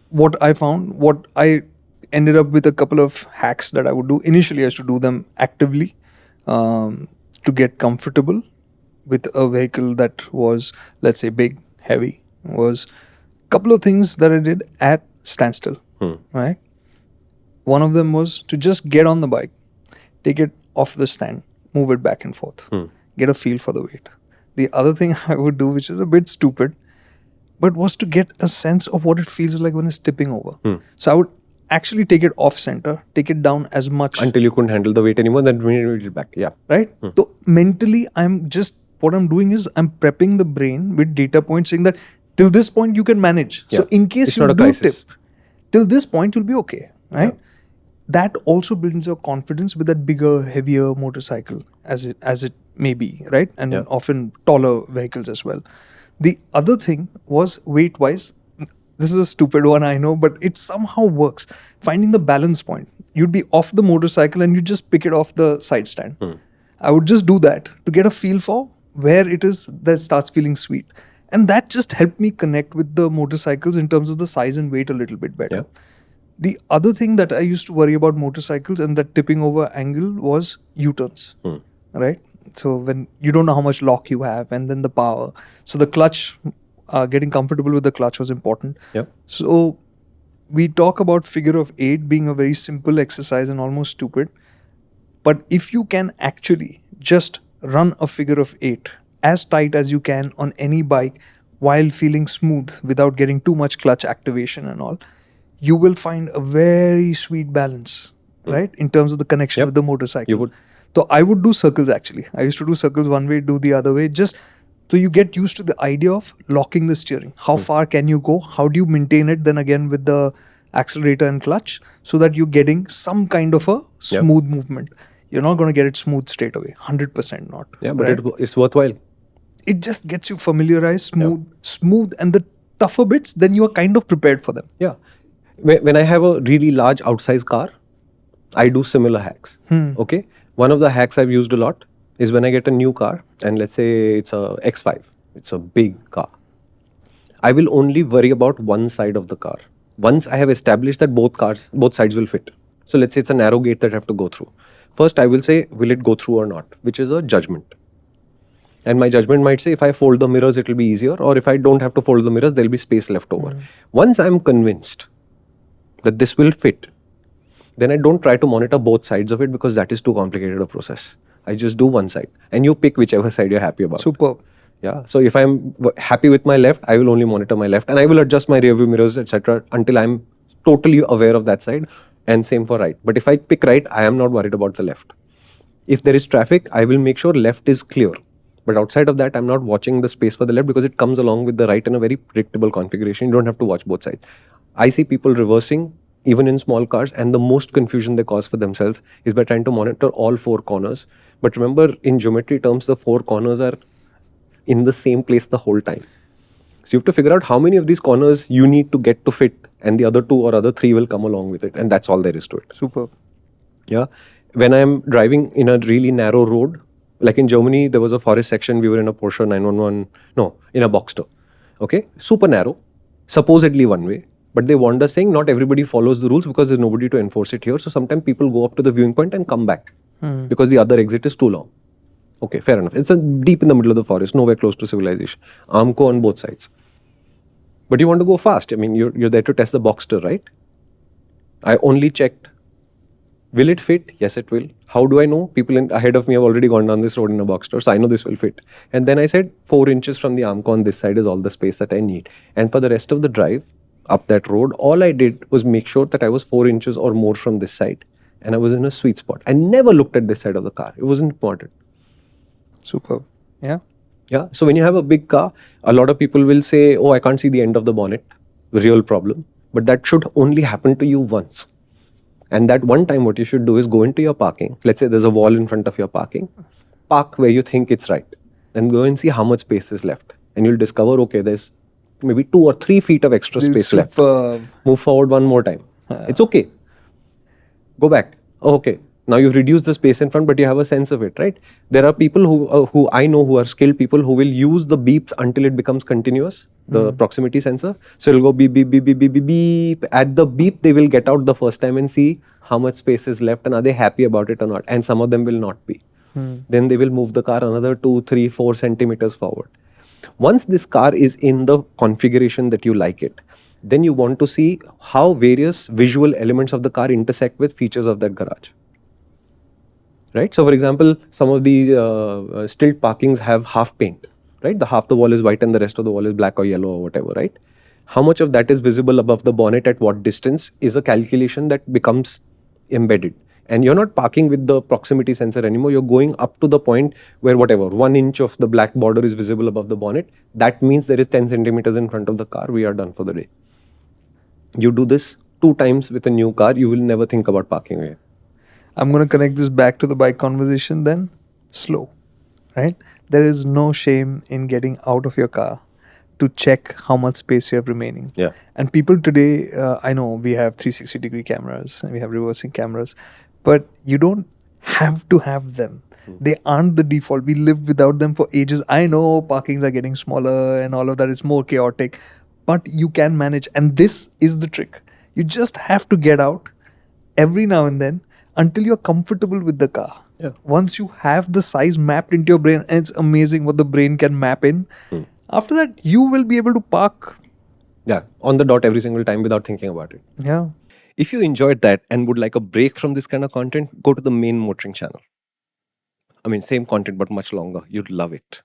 what I found, what I ended up with a couple of hacks that I would do. Initially, I used to do them actively to get comfortable with a vehicle that was, let's say, big, heavy. Was couple of things that I did at standstill. Right. One of them was to just get on the bike, take it off the stand, move it back and forth, get a feel for the weight. The other thing I would do, which is a bit stupid, but was to get a sense of what it feels like when it's tipping over. So I would actually take it off center, take it down as much until you couldn't handle the weight anymore, then bring it back. Yeah. Right? So mentally, what I'm doing is I'm prepping the brain with data points saying that till this point you can manage. So in case you do tip, till this point you'll be okay. Right? Yeah. That also builds your confidence with that bigger, heavier motorcycle as it may be, right? And often taller vehicles as well. The other thing was weight-wise. This is a stupid one, I know, but it somehow works. Finding the balance point. You'd be off the motorcycle and you just pick it off the side stand. I would just do that to get a feel for where it is that starts feeling sweet. And that just helped me connect with the motorcycles in terms of the size and weight a little bit better. Yeah. The other thing that I used to worry about motorcycles and that tipping over angle was U-turns, right? So when you don't know how much lock you have and then the power. So the clutch, getting comfortable with the clutch was important. Yep. So we talk about figure of 8 being a very simple exercise and almost stupid. But if you can actually just run a figure of 8 as tight as you can on any bike while feeling smooth without getting too much clutch activation and all, you will find a very sweet balance, right? In terms of the connection with the motorcycle. You would. So I would do circles actually. I used to do circles one way, do the other way. Just so you get used to the idea of locking the steering. How far can you go? How do you maintain it then again with the accelerator and clutch so that you're getting some kind of a smooth movement. You're not going to get it smooth straight away. 100% not. Yeah, but it's worthwhile. It just gets you familiarized, smooth, and the tougher bits, then you are kind of prepared for them. Yeah. When I have a really large outsized car, I do similar hacks. Okay. One of the hacks I've used a lot is when I get a new car, and let's say it's a X5, it's a big car. I will only worry about one side of the car. Once I have established that both sides will fit. So let's say it's a narrow gate that I have to go through. First, I will say, will it go through or not? Which is a judgment. And my judgment might say, if I fold the mirrors, it will be easier. Or if I don't have to fold the mirrors, there will be space left over. Once I'm convinced that this will fit, then I don't try to monitor both sides of it because that is too complicated a process. I just do one side. And you pick whichever side you're happy about. Superb. Yeah. So if I'm happy with my left, I will only monitor my left. And I will adjust my rear view mirrors, etc. until I'm totally aware of that side. And same for right. But if I pick right, I am not worried about the left. If there is traffic, I will make sure left is clear. But outside of that, I'm not watching the space for the left because it comes along with the right in a very predictable configuration. You don't have to watch both sides. I see people reversing even in small cars, and the most confusion they cause for themselves is by trying to monitor all 4 corners. But remember, in geometry terms, the 4 corners are in the same place the whole time. So you have to figure out how many of these corners you need to get to fit, and the other 2 or other 3 will come along with it. And that's all there is to it. Superb. Yeah. When I'm driving in a really narrow road, like in Germany, there was a forest section. We were in a Porsche 911, in a Boxster. Okay. Super narrow, supposedly one way. But they warned us saying not everybody follows the rules because there's nobody to enforce it here. So sometimes people go up to the viewing point and come back because the other exit is too long. Okay, fair enough. It's deep in the middle of the forest, nowhere close to civilization. Armco on both sides. But you want to go fast. I mean, you're there to test the Boxster, right? I only checked. Will it fit? Yes, it will. How do I know? People ahead of me have already gone down this road in a Boxster, so I know this will fit. And then I said 4 inches from the Armco on this side is all the space that I need. And for the rest of the drive up that road, all I did was make sure that I was 4 inches or more from this side. And I was in a sweet spot. I never looked at this side of the car. It wasn't important. Superb. Yeah. Yeah. So when you have a big car, a lot of people will say, oh, I can't see the end of the bonnet. The real problem. But that should only happen to you once. And that one time what you should do is go into your parking. Let's say there's a wall in front of your parking. Park where you think it's right. And go and see how much space is left. And you'll discover, okay, there's maybe 2 or 3 feet of extra space left. Move forward one more time. It's okay. Go back. Okay. Now you've reduced the space in front, but you have a sense of it, right? There are people who I know who are skilled people who will use the beeps until it becomes continuous, the proximity sensor. So it'll go beep, beep, beep, beep, beep, beep, beep. At the beep, they will get out the first time and see how much space is left and are they happy about it or not. And some of them will not be. Then they will move the car another 2, 3, 4 centimeters forward. Once this car is in the configuration that you like it, then you want to see how various visual elements of the car intersect with features of that garage. Right? So for example, some of the stilt parkings have half paint, right? The half the wall is white and the rest of the wall is black or yellow or whatever, right? How much of that is visible above the bonnet at what distance is a calculation that becomes embedded. And you're not parking with the proximity sensor anymore. You're going up to the point where whatever, 1 inch of the black border is visible above the bonnet. That means there is 10 centimeters in front of the car. We are done for the day. You do this 2 times with a new car, you will never think about parking again. I'm going to connect this back to the bike conversation then. Slow, right? There is no shame in getting out of your car to check how much space you have remaining. Yeah. And people today, I know we have 360-degree cameras and we have reversing cameras, but you don't have to have them. They aren't the default. We lived without them for ages. I know parkings are getting smaller and all of that is more chaotic, but you can manage. And this is the trick. You just have to get out every now and then until you're comfortable with the car. Yeah. Once you have the size mapped into your brain, and it's amazing what the brain can map in. After that, you will be able to park. Yeah, on the dot every single time without thinking about it. Yeah. If you enjoyed that and would like a break from this kind of content, go to the main MotorInc channel. I mean, same content but much longer. You'd love it.